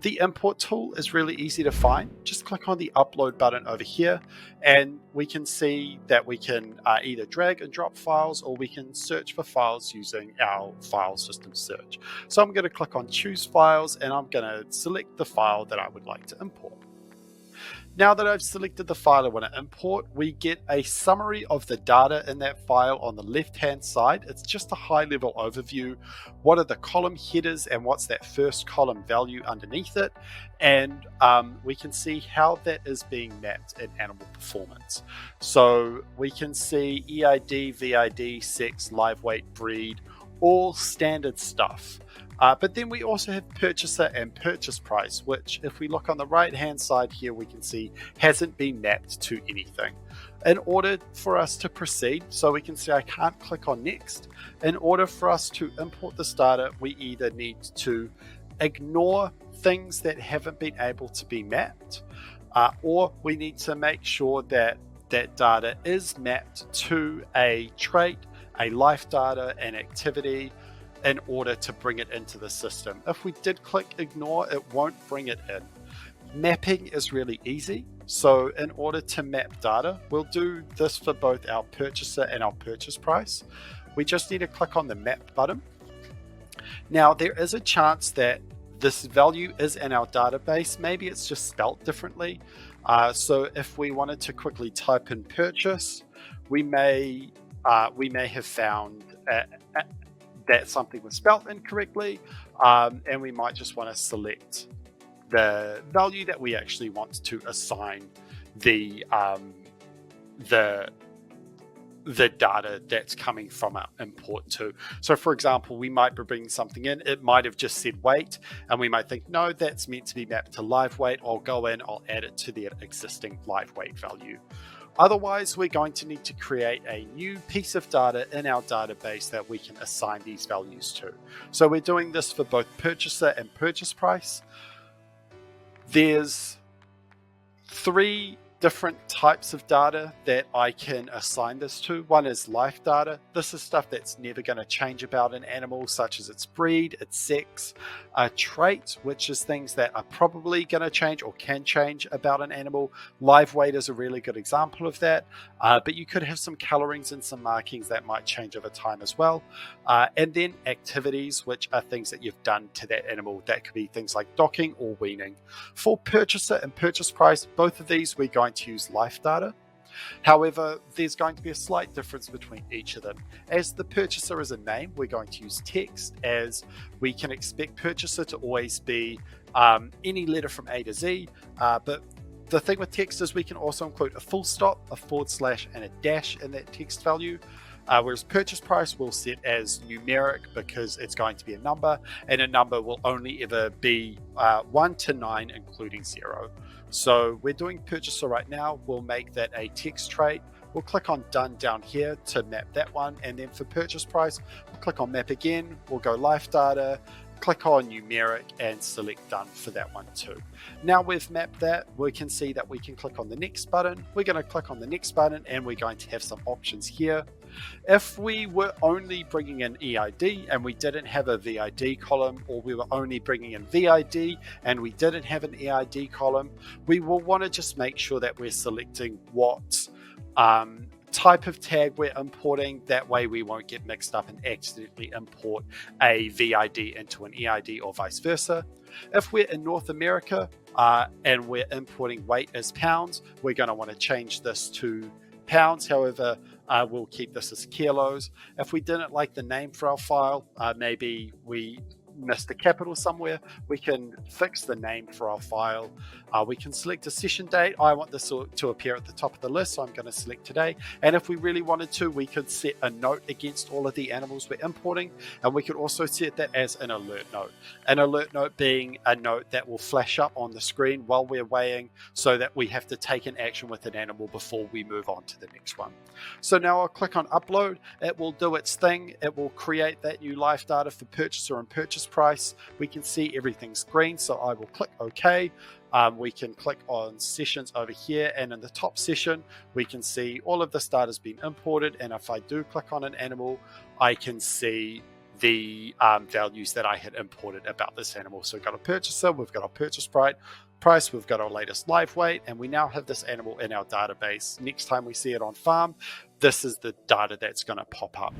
The import tool is really easy to find. Just click on the upload button over here and we can see that we can either drag and drop files, or we can search for files using our file system search. So I'm going to click on choose files and I'm going to select the file that I would like to import. Now that I've selected the file I want to import, we get a summary of the data in that file on the left-hand side. It's just a high-level overview. What are the column headers and what's that first column value underneath it? And we can see how that is being mapped in animal performance. So we can see EID, VID, sex, live weight, breed, all standard stuff. But then we also have purchaser and purchase price, which if we look on the right hand side here, we can see hasn't been mapped to anything. In order for us to proceed, so we can see I can't click on next. In order for us to import this data, we either need to ignore things that haven't been able to be mapped, or we need to make sure that that data is mapped to a trait, a life data, an activity, in order to bring it into the system. If we did click ignore, it won't bring it in. Mapping is really easy. So in order to map data, we'll do this for both our purchaser and our purchase price. We just need to click on the map button. Now there is a chance that this value is in our database. Maybe it's just spelt differently. So if we wanted to quickly type in purchase, we may have found that something was spelt incorrectly, and we might just want to select the value that we actually want to assign the data that's coming from our import to. So for example, we might be bringing something in, it might have just said weight, and we might think, no, that's meant to be mapped to live weight. I'll go in, I'll add it to the existing live weight value. Otherwise, we're going to need to create a new piece of data in our database that we can assign these values to. So we're doing this for both purchaser and purchase price. There's 3 different types of data that I can assign this to. One is life data. This is stuff that's never going to change about an animal, such as its breed, its sex. A trait, which is things that are probably going to change or can change about an animal. Live weight is a really good example of that, but you could have some colorings and some markings that might change over time as well. And then activities, which are things that you've done to that animal. That could be things like docking or weaning. For purchaser and purchase price, both of these we're going to use life data. However, there's going to be a slight difference between each of them. As the purchaser is a name, we're going to use text, as we can expect purchaser to always be any letter from A to Z, but the thing with text is we can also include a full stop, a forward slash, and a dash in that text value. Whereas purchase price we'll set as numeric because it's going to be a number, and a number will only ever be 1 to 9, including 0. So we're doing purchaser right now. We'll make that a text trait. We'll click on done down here to map that one. And then for purchase price, we'll click on map again. We'll go life data, click on numeric, and select done for that one too. Now we've mapped that, we can see that we can click on the next button. We're going to click on the next button and we're going to have some options here. If we were only bringing in EID and we didn't have a VID column, or we were only bringing in VID and we didn't have an EID column, we will want to just make sure that we're selecting what type of tag we're importing. That way we won't get mixed up and accidentally import a VID into an EID or vice versa. If we're in North America and we're importing weight as pounds, we're going to want to change this to pounds. However, we'll keep this as kilos. If we didn't like the name for our file, maybe we missed a capital somewhere, we can fix the name for our file. We can select a session date. I want this to appear at the top of the list, so I'm going to select today. And if we really wanted to, we could set a note against all of the animals we're importing, and we could also set that as an alert note. An alert note being a note that will flash up on the screen while we're weighing, so that we have to take an action with an animal before we move on to the next one. So now I'll click on upload. It will do its thing. It will create that new life data for purchaser and purchase price. We can see everything's green, so I will click OK. We can click on sessions over here, and in the top session we can see all of this data has been imported, and if I do click on an animal, I can see the values that I had imported about this animal. So we've got a purchaser, we've got our purchase price, we've got our latest live weight, and we now have this animal in our database. Next time we see it on farm, this is the data that's going to pop up.